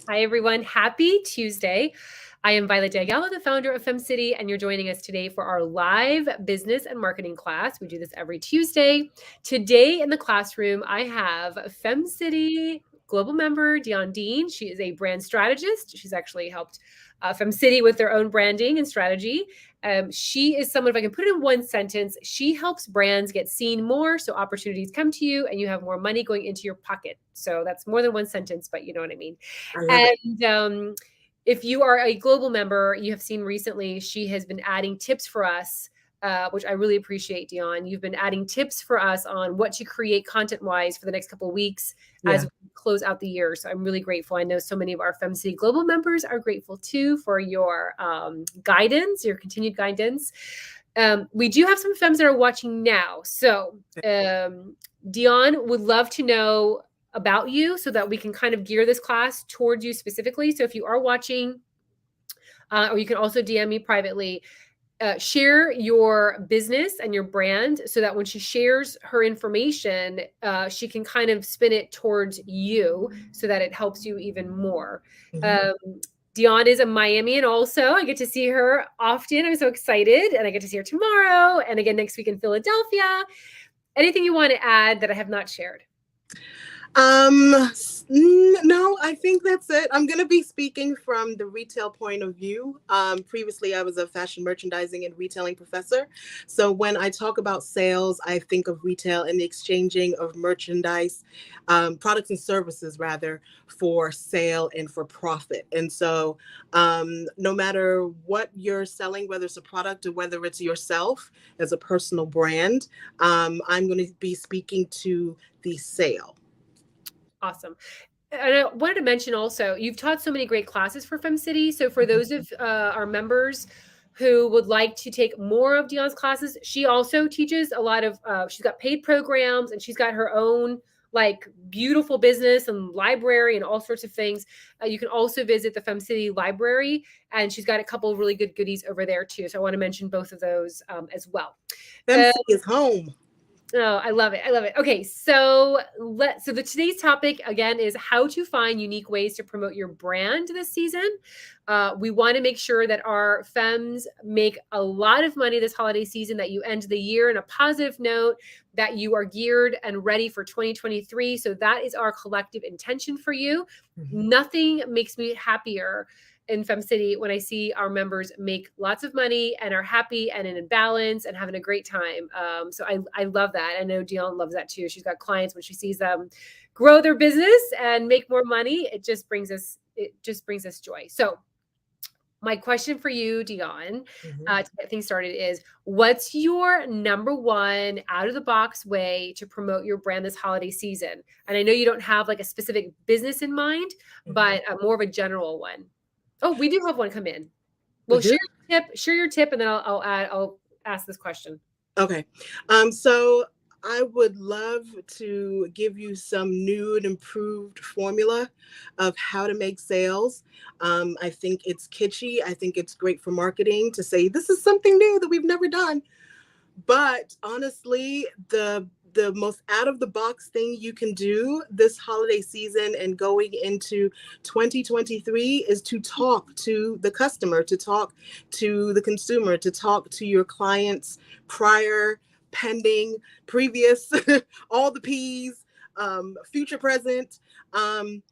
Hi, everyone. Happy Tuesday. I am Violette, Ayala, the founder of FemCity, and you're joining us today for our live business and marketing class. We do this every Tuesday. Today in the classroom, I have FemCity global member Dionne. She is a brand strategist. She's actually helped FemCity with their own branding and strategy. She is someone, if I can put it in one sentence, she helps brands get seen more so opportunities come to you and you have more money going into your pocket. So that's more than one sentence, but you know what I mean. I love it. And if you are a global member, you have seen recently she has been adding tips for us, which I really appreciate, Dionne. You've been adding tips for us on what to create content-wise for the next couple of weeks as Yeah. we close out the year. So I'm really grateful. I know so many of our FemCity global members are grateful too for your guidance, your continued guidance. We do have some femmes that are watching now. So Dionne would love to know about you so that we can kind of gear this class towards you specifically. So if you are watching, or you can also DM me privately, share your business and your brand so that when she shares her information, she can kind of spin it towards you so that it helps you even more. Mhm. Um, Dionne is a Miamian also. I get to see her often. I'm so excited. And I get to see her tomorrow and again next week in Philadelphia. Anything you want to add that I have not shared? No, I think that's it. I'm going to be speaking from the retail point of view. Previously, I was a fashion merchandising and retailing professor. So when I talk about sales, I think of retail and the exchanging of merchandise, products and services rather, for sale and for profit. And so no matter what you're selling, whether it's a product or whether it's yourself as a personal brand, I'm going to be speaking to the sale. Awesome. And I wanted to mention also, you've taught so many great classes for FemCity. So for those of our members who would like to take more of Dionne's classes, she also teaches a lot of, she's got paid programs and she's got her own like beautiful business and library and all sorts of things. You can also visit the FemCity library and she's got a couple of really good goodies over there too. So I want to mention both of those as well. Uh, FemCity is home. Oh, I love it. I love it. Okay, so today's topic again is how to find unique ways to promote your brand this season. We want to make sure that our femmes make a lot of money this holiday season, that you end the year in a positive note, that you are geared and ready for 2023. So that is our collective intention for you. Mhm. Nothing makes me happier in FemCity when I see our members make lots of money and are happy and in balance and having a great time. So I love that. I know Dionne loves that too. She's got clients when she sees them grow their business and make more money. It just brings us joy. So my question for you, Dionne, Mhm. to get things started is what's your number one out of the box way to promote your brand this holiday season? And I know you don't have like a specific business in mind, Mhm. but more of a general one. Oh, we do have one come in. We Well, do? share your tip, and then I'll ask this question. Okay. So I would love to give you some new and improved formula of how to make sales. I think it's kitschy. I think it's great for marketing to say this is something new that we've never done. But honestly, the most out of the box thing you can do this holiday season and going into 2023 is to talk to the customer, to talk to the consumer, to talk to your clients prior, pending, previous, all the P's, future, present. Um,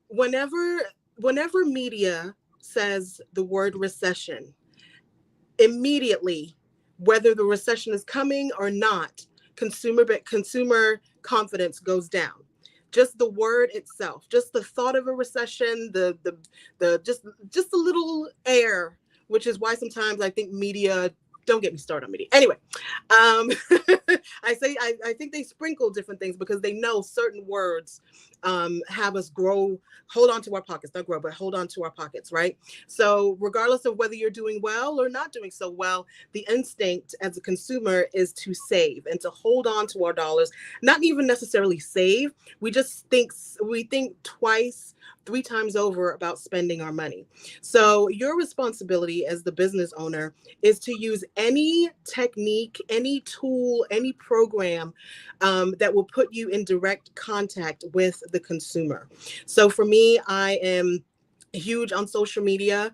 whenever whenever media says the word recession, immediately, whether the recession is coming or not, consumer confidence goes down. Just the word itself, just the thought of a recession, the just a little air, which is why sometimes I think media, don't get me started on media. Anyway, I think they sprinkle different things because they know certain words have us grow, hold on to our pockets, not grow, but hold on to our pockets, right? So regardless of whether you're doing well or not doing so well, the instinct as a consumer is to save and to hold on to our dollars, not even necessarily save. We think twice, three times over about spending our money. So your responsibility as the business owner is to use any technique, any tool, any program that will put you in direct contact with the consumer. So for me, I am huge on social media,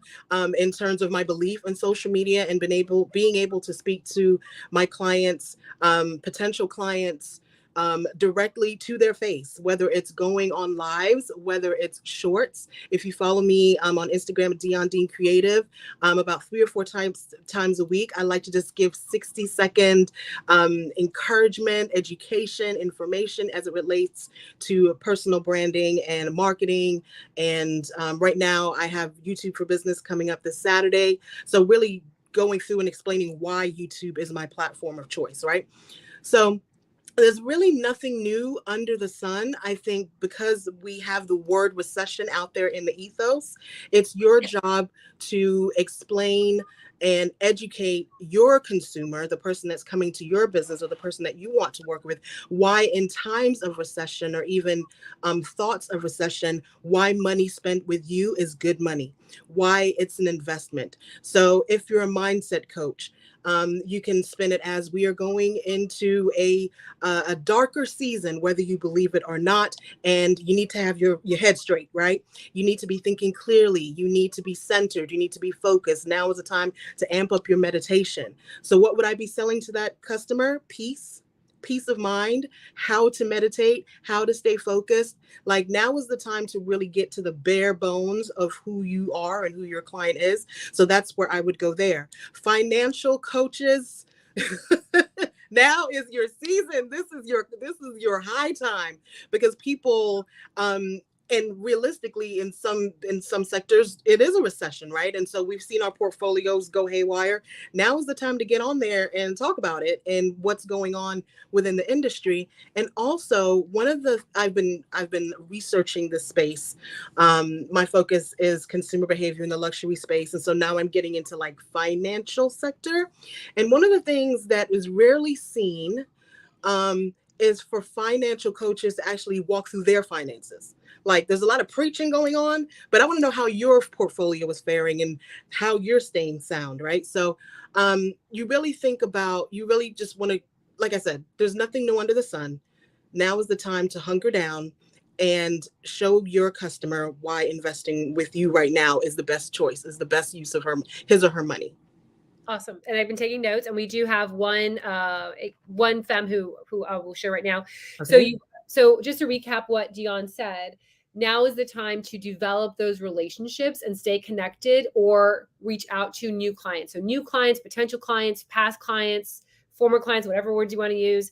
in terms of my belief in social media, and being able to speak to my clients, potential clients, directly to their face, whether it's going on lives, whether it's shorts. If you follow me, on Instagram at Dionne Dean Creative, about 3 or 4 times a week, I like to just give 60-second encouragement, education, information as it relates to personal branding and marketing. And right now, I have YouTube for Business coming up this Saturday. So really going through and explaining why YouTube is my platform of choice, right? So there's really nothing new under the sun. I think because we have the word recession out there in the ethos, it's your job to explain and educate your consumer, the person that's coming to your business or the person that you want to work with, why in times of recession, or even thoughts of recession, why money spent with you is good money, why it's an investment. So if you're a mindset coach, you can spin it as we are going into a darker season, whether you believe it or not, and you need to have your head straight, right? You need to be thinking clearly. You need to be centered. You need to be focused. Now is the time to amp up your meditation. So what would I be selling to that customer? Peace of mind, how to meditate, how to stay focused. Like, now is the time to really get to the bare bones of who you are and who your client is. So that's where I would go there. Financial coaches, now is your season. This is your high time, because people, and realistically, in some sectors it is a recession, right? And so we've seen our portfolios go haywire. Now is the time to get on there and talk about it and what's going on within the industry. And also, one of the I've been researching this space. My focus is consumer behavior in the luxury space, and so now I'm getting into like financial sector. And one of the things that is rarely seen, is for financial coaches to actually walk through their finances. Like, there's a lot of preaching going on, but I want to know how your portfolio is faring and how you're staying sound, right? So you really just want to, like I said, there's nothing new under the sun. Now is the time to hunker down and show your customer why investing with you right now is the best choice, is the best use of his or her money. Awesome. And I've been taking notes, and we do have one femme who I will share right now. Okay. So just to recap what Dionne said, now is the time to develop those relationships and stay connected, or reach out to new clients. So new clients, potential clients, past clients, former clients, whatever words you want to use.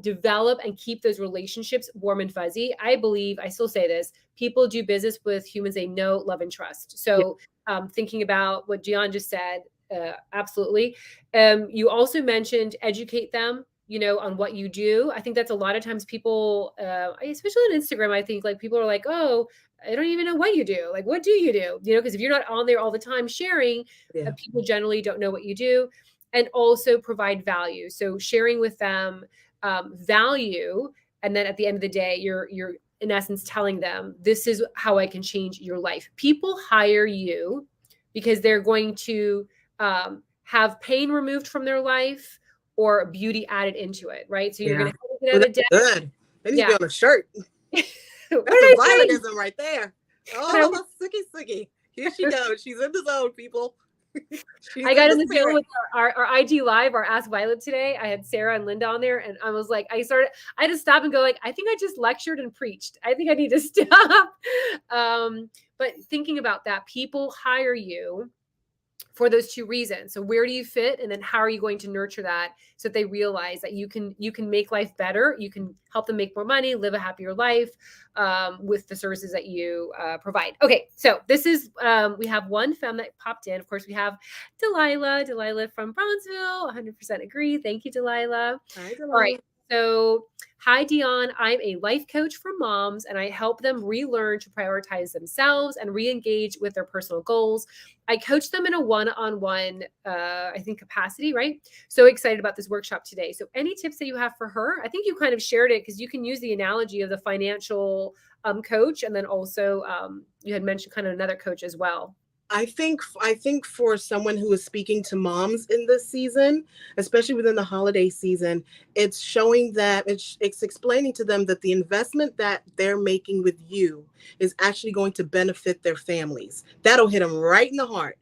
Develop and keep those relationships warm and fuzzy. I believe, I still say this, people do business with humans they know, love, and trust. So thinking about what Dionne just said, absolutely. You also mentioned educate them, on what you do. I think that's a lot of times people, especially on Instagram, I think like people are like, oh, I don't even know what you do. Like, what do you do? Because if you're not on there all the time sharing, Yeah. people generally don't know what you do. And also provide value. So sharing with them value, and then at the end of the day, you're in essence telling them, this is how I can change your life. People hire you because they're going to have pain removed from their life or beauty added into it, right? So you're Yeah. going to at the end Well, of the day, that's good. That needs to yeah. be on a shirt. What That's did some I say? Violetism right there. And Oh, Suki. Here she goes. She's in the zone, people. She's I in got the in the zone spirit. with our IG live, our Ask Violet today. I had Sarah and Linda on there, and I was like, I had to stop and go like, I think I just lectured and preached. I think I need to stop. But thinking about that, people hire you for those two reasons. So where do you fit, and then how are you going to nurture that so that they realize that you can make life better, you can help them make more money, live a happier life, with the services that you provide. Okay, so this is we have one femme that popped in. Of course, we have Delilah from Bronzeville. 100% agree. Thank you, Delilah. Hi, All right, Delilah. so hi, Dionne. I'm a life coach for moms, and I help them relearn to prioritize themselves and re-engage with their personal goals. I coach them in a one-on-one, I think, capacity, right? So excited about this workshop today. So any tips that you have for her? I think you kind of shared it, because you can use the analogy of the financial coach, and then also you had mentioned kind of another coach as well. I think for someone who is speaking to moms in this season, especially within the holiday season, it's showing that it's explaining to them that the investment that they're making with you is actually going to benefit their families. That'll hit them right in the heart.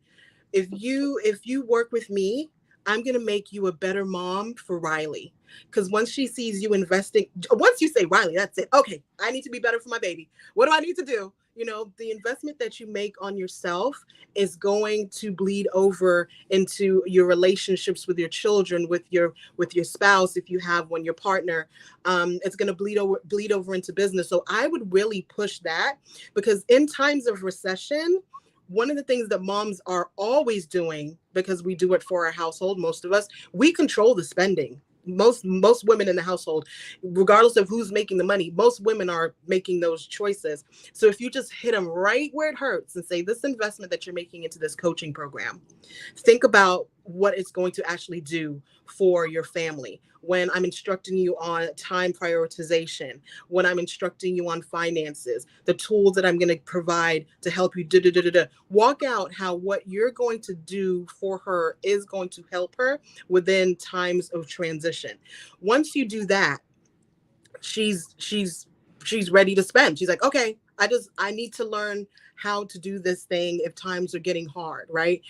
If you work with me, I'm going to make you a better mom for Riley, because once she sees you investing, once you say Riley, that's it. Okay, I need to be better for my baby. What do I need to do? The investment that you make on yourself is going to bleed over into your relationships with your children, with your spouse, if you have one, your partner. It's going to bleed over into business. So I would really push that, because in times of recession, one of the things that moms are always doing, because we do it for our household, most of us, we control the spending. Most women in the household, regardless of who's making the money, most women are making those choices. So if you just hit them right where it hurts and say, this investment that you're making into this coaching program, think about what it's going to actually do for your family. When I'm instructing you on time prioritization, when I'm instructing you on finances, the tools that I'm going to provide to help you walk out how what you're going to do for her is going to help her within times of transition. Once you do that, she's ready to spend. She's like, okay, I need to learn how to do this thing if times are getting hard, right?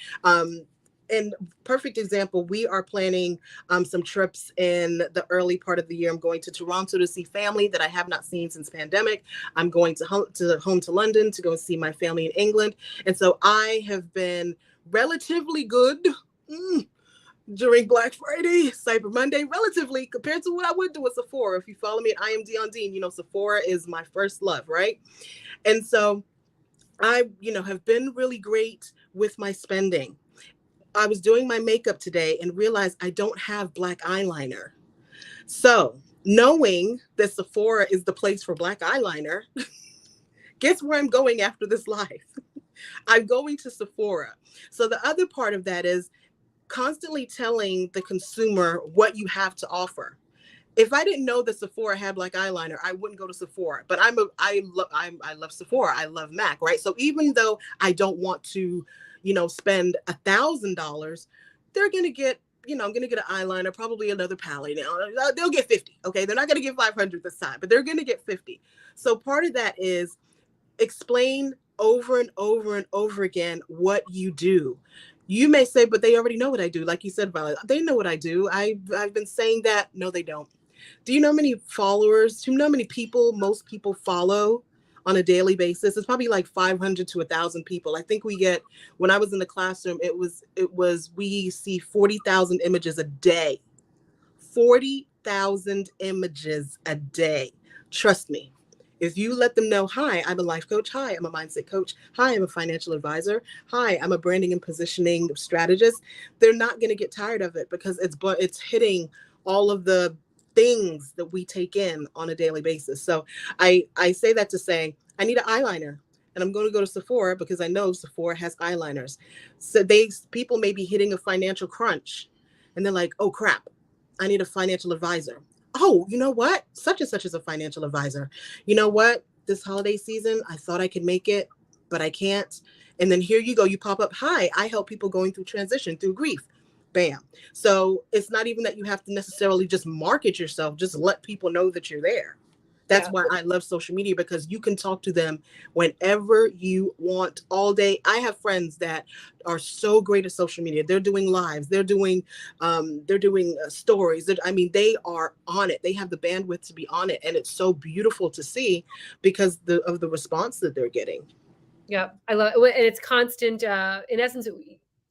And perfect example, we are planning some trips in the early part of the year. I'm going to Toronto to see family that I have not seen since pandemic. I'm going to home to London to go see my family in England. And so I have been relatively good during Black Friday, Cyber Monday, relatively, compared to what I would do at Sephora. If you follow me at I am Dionne, Sephora is my first love, right? And so I, have been really great with my spending. I was doing my makeup today and realized I don't have black eyeliner. So knowing that Sephora is the place for black eyeliner, guess where I'm going after this live? I'm going to Sephora. So the other part of that is constantly telling the consumer what you have to offer. If I didn't know that Sephora had black eyeliner, I wouldn't go to Sephora. But I love Sephora. I love MAC, right? So even though I don't want to, spend $1,000, they're gonna get, I'm gonna get an eyeliner, probably another palette. Now they'll get 50. Okay, they're not gonna get 500 this time, but they're gonna get 50. So part of that is explain over and over and over again what you do. You may say, but they already know what I do. Like you said, Violet, they know what I do. I've been saying that. No, they don't. Do you know how many followers? Do you know how many people most people follow on a daily basis? It's probably like 500 to 1,000 people. I think we get, when I was in the classroom, we see 40,000 images a day. 40,000 images a day. Trust me. If you let them know, hi, I'm a life coach. Hi, I'm a mindset coach. Hi, I'm a financial advisor. Hi, I'm a branding and positioning strategist. They're not going to get tired of it, because it's hitting all of the things that we take in on a daily basis. So I say that to say, I need an eyeliner, and I'm going to go to Sephora because I know Sephora has eyeliners. So people may be hitting a financial crunch, and they're like, oh crap, I need a financial advisor. Oh, you know what? Such and such is a financial advisor. You know what? This holiday season, I thought I could make it, but I can't. And then here you go. You pop up. Hi, I help people going through transition, through grief. Bam. So it's not even that you have to necessarily just market yourself. Just let people know that you're there. That's Yeah. why I love social media, because you can talk to them whenever you want, all day. I have friends that are so great at social media. They're doing lives. They're doing stories. I mean, they are on it. They have the bandwidth to be on it, and it's so beautiful to see because of the response that they're getting. Yeah, I love it. And it's constant, in essence,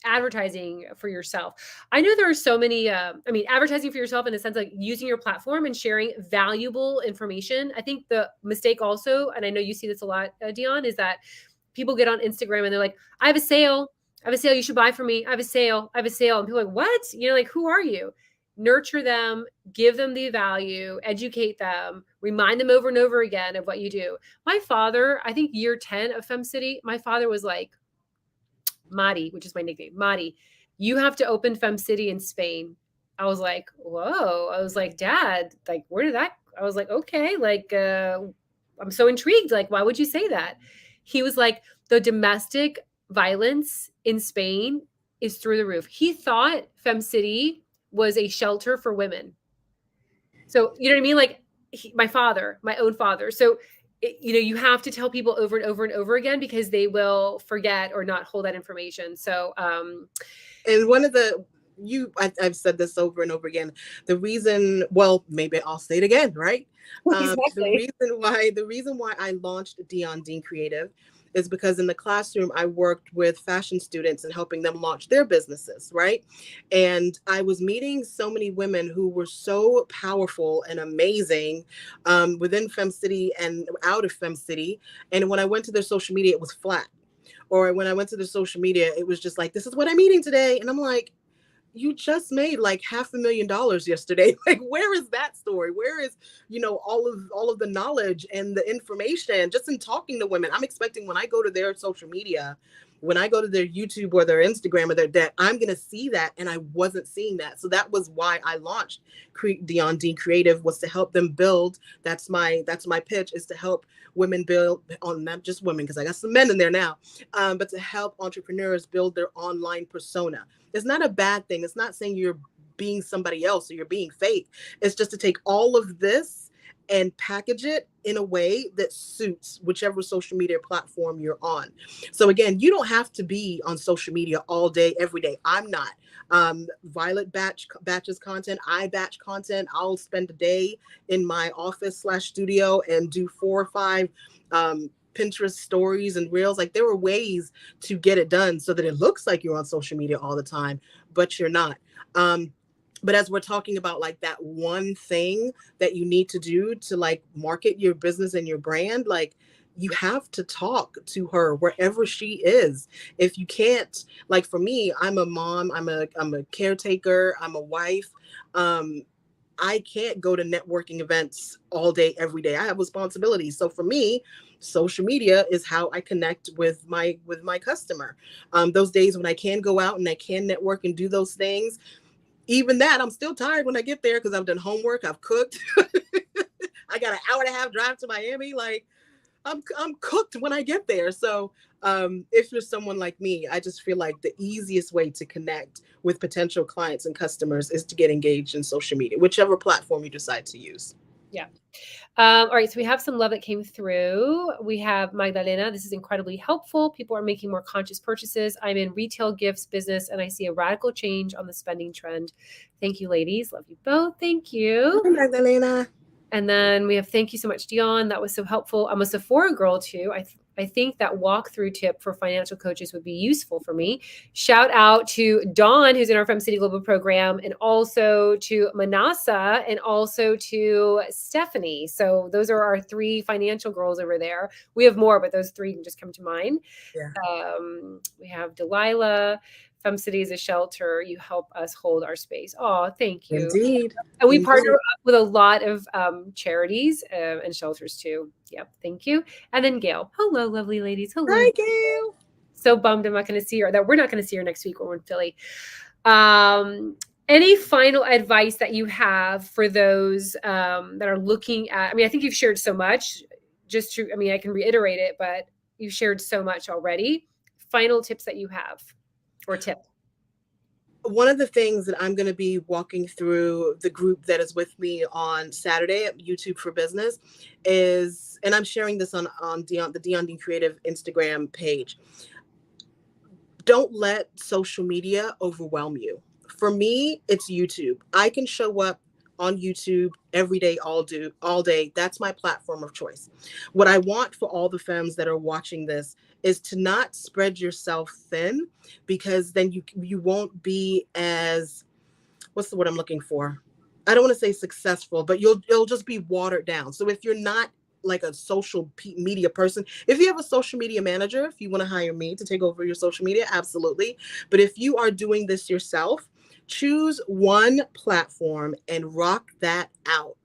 advertising for yourself. I know there are so many, advertising for yourself in a sense, like using your platform and sharing valuable information. I think the mistake also, and I know you see this a lot, Dionne, is that people get on Instagram and they're like, I have a sale. I have a sale. You should buy from me. I have a sale. I have a sale. And people are like, what? Like, who are you? Nurture them, give them the value, educate them, remind them over and over again of what you do. My father, I think year 10 of FemCity, my father was like, Mari, which is my nickname, Mari, you have to open FemCity in Spain. I was like, whoa. I was like, Dad, like, where did that? I was like, okay, like, I'm so intrigued. Like, why would you say that? He was like, the domestic violence in Spain is through the roof. He thought FemCity was a shelter for women. So, you know what I mean? Like my father, my own father. So, you have to tell people over and over and over again because they will forget or not hold that information. So, and one of the I've said this over and over again. The reason, well, maybe I'll say it again, right? exactly. The reason why I launched Dionne Creative is because in the classroom I worked with fashion students and helping them launch their businesses, right? And I was meeting so many women who were so powerful and amazing within FemCity and out of FemCity. And when I went to their social media, it was flat. Or when I went to the social media, it was just like, this is what I'm eating today. And I'm like, you just made like $500,000 yesterday. Like, where is that story? Where is, all of the knowledge and the information just in talking to women? I'm expecting when I go to their social media, when I go to their YouTube or their Instagram or their deck, I'm going to see that. And I wasn't seeing that. So that was why I launched Dionne Creative, was to help them build. That's my pitch, is to help women build on, not just women, because I got some men in there now, but to help entrepreneurs build their online persona. It's not a bad thing. It's not saying you're being somebody else or you're being fake. It's just to take all of this and package it in a way that suits whichever social media platform you're on. So again, you don't have to be on social media all day, every day. I'm not. Violette batches content. I batch content. I'll spend a day in my office/studio and do 4 or 5 Pinterest stories and reels. Like, there were ways to get it done so that it looks like you're on social media all the time, but you're not. But as we're talking about like that one thing that you need to do to like market your business and your brand, like, you have to talk to her wherever she is. If you can't, like for me, I'm a mom, I'm a caretaker, I'm a wife. I can't go to networking events all day, every day. I have responsibilities. So for me, social media is how I connect with my customer. Those days when I can go out and I can network and do those things, even that, I'm still tired when I get there because I've done homework, I've cooked. I got an hour and a half drive to Miami. Like, I'm cooked when I get there. So if you're someone like me, I just feel like the easiest way to connect with potential clients and customers is to get engaged in social media, whichever platform you decide to use. Yeah. All right, so we have some love that came through. We have Magdalena. This is incredibly helpful. People are making more conscious purchases. I'm in retail gifts business and I see a radical change on the spending trend. Thank you, ladies. Love you both. Thank you. Hi, Magdalena. And then we have, thank you so much, Dionne. That was so helpful. I'm a Sephora girl too. I think that walkthrough tip for financial coaches would be useful for me. Shout out to Dawn, who's in our FemCity Global program, and also to Manasa, and also to Stephanie. So those are our 3 financial girls over there. We have more, but those 3 can just come to mind. Yeah. We have Delilah. FemCity is a shelter. You help us hold our space. Oh, thank you. Indeed. And we partner up with a lot of charities and shelters too. Yep. Thank you. And then Gail. Hello, lovely ladies. Hello. Hi, Gail. So bummed I'm not going to see her. That we're not going to see her next week when we're in Philly. Any final advice that you have for those that are looking at? I mean, I think you've shared so much. I can reiterate it, but you've shared so much already. Final tips that you have, or tip. One of the things that I'm going to be walking through the group that is with me on Saturday at YouTube for Business is, and I'm sharing this on the Dionne Creative Instagram page. Don't let social media overwhelm you. For me, it's YouTube. I can show up on YouTube every day, all day. That's my platform of choice. What I want for all the femmes that are watching this is to not spread yourself thin, because then you won't be as, what's the word I'm looking for? I don't want to say successful, but it'll just be watered down. So if you're not like a social media person, if you have a social media manager, if you want to hire me to take over your social media, absolutely. But if you are doing this yourself, choose one platform and rock that out,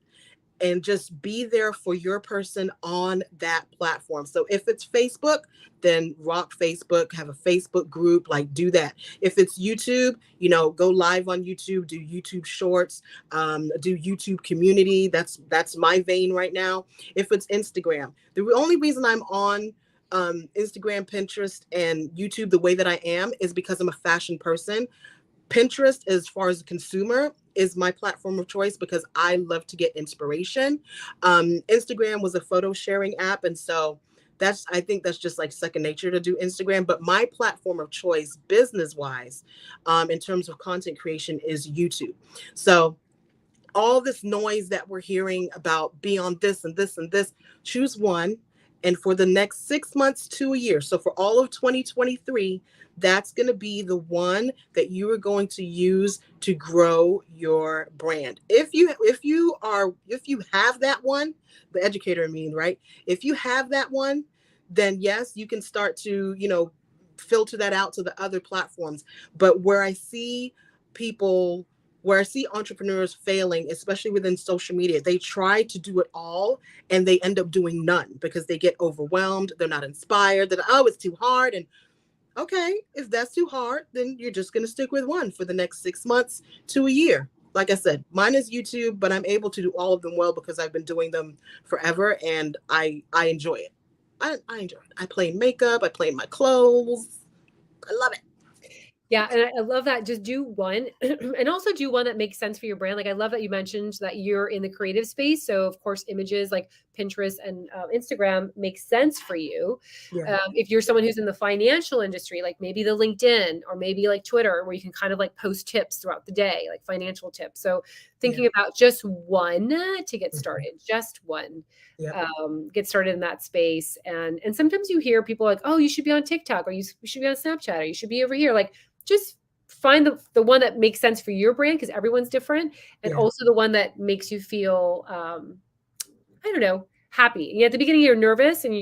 and just be there for your person on that platform. So if it's Facebook, then rock Facebook, have a Facebook group, like do that. If it's YouTube, go live on YouTube, do YouTube shorts, do YouTube community. That's my vein right now. If it's Instagram, the only reason I'm on Instagram, Pinterest, and YouTube the way that I am is because I'm a fashion person. Pinterest, as far as a consumer, is my platform of choice because I love to get inspiration. Instagram was a photo sharing app, and so I think that's just like second nature to do Instagram. But my platform of choice, business wise, in terms of content creation, is YouTube. So all this noise that we're hearing about be on this and this and this, choose one. And for the next 6 months to a year, so for all of 2023, that's going to be the one that you are going to use to grow your brand. If you have that one, the educator, I mean, right? If you have that one, then yes, you can start to, filter that out to the other platforms. But people where I see entrepreneurs failing, especially within social media, they try to do it all and they end up doing none because they get overwhelmed. They're not inspired. Oh, it's too hard. And okay, if that's too hard, then you're just going to stick with one for the next 6 months to a year. Like I said, mine is YouTube, but I'm able to do all of them well because I've been doing them forever and I enjoy it. I enjoy it. I play makeup. I play my clothes. I love it. Yeah, and I love that. Just do one and also do one that makes sense for your brand. Like, I love that you mentioned that you're in the creative space. So, of course, images like Pinterest and Instagram make sense for you. Yeah. If you're someone who's in the financial industry, like maybe the LinkedIn or maybe like Twitter, where you can kind of like post tips throughout the day, like financial tips. So, thinking about just one to get started, just one. Yep. Get started in that space. And sometimes you hear people like, oh, you should be on TikTok or you should be on Snapchat or you should be over here. Like, just find the one that makes sense for your brand because everyone's different, and also the one that makes you feel I don't know, happy. At the beginning you're nervous and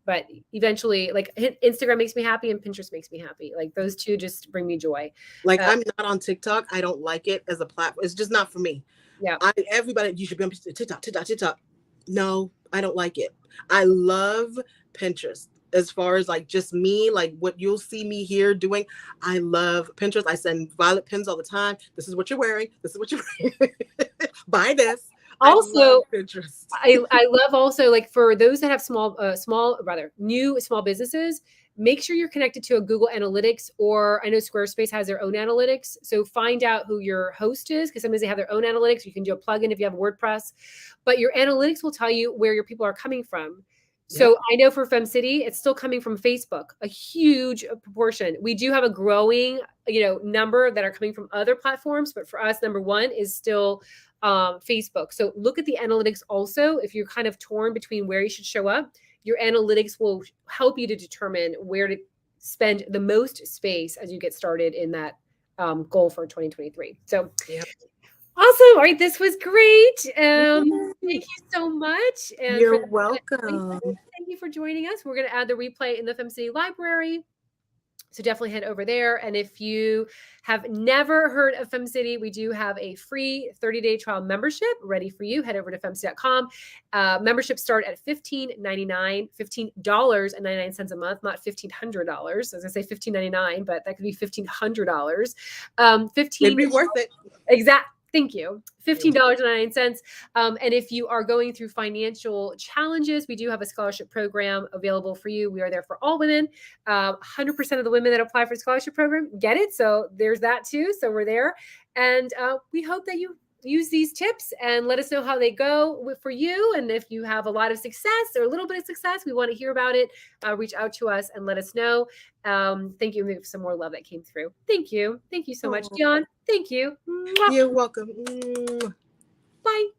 but eventually, like, Instagram makes me happy and Pinterest makes me happy. Like, those two just bring me joy. Like, I'm not on TikTok. I don't like it as a platform. It's just not for me. Yeah. Everybody, you should be on TikTok. No, I don't like it. I love Pinterest. As far as like just me, like what you'll see me here doing, I love Pinterest. I send Violette pins all the time. This is what you're wearing. This is what you're wearing. Buy this. Also, Pinterest. I love also, like, for those that have new small businesses, make sure you're connected to a Google Analytics, or I know Squarespace has their own analytics. So find out who your host is, because sometimes they have their own analytics. You can do a plugin if you have WordPress, but your analytics will tell you where your people are coming from. So I know for FemCity, it's still coming from Facebook, a huge proportion. We do have a growing, number that are coming from other platforms, but for us, number one is still Facebook. So look at the analytics also. If you're kind of torn between where you should show up, your analytics will help you to determine where to spend the most space as you get started in that goal for 2023. So awesome. All right. This was great. Thank you so much. And you're welcome. Thank you for joining us. We're going to add the replay in the FemCity library. So definitely head over there. And if you have never heard of FemCity, we do have a free 30-day trial membership ready for you. Head over to femcity.com. Memberships start at $15.99 a month, not $1,500. As I say, $15.99, but that could be $1,500. It'd be worth it. Exactly. Thank you. $15.99. And if you are going through financial challenges, we do have a scholarship program available for you. We are there for all women. 100% of the women that apply for the scholarship program get it. So there's that too. So we're there. And we hope that you use these tips and let us know how they go for you. And if you have a lot of success or a little bit of success, we want to hear about it. Reach out to us and let us know. Thank you. Maybe some more love that came through. Thank you. Thank you so much, Dionne. Thank you. You're welcome. Bye.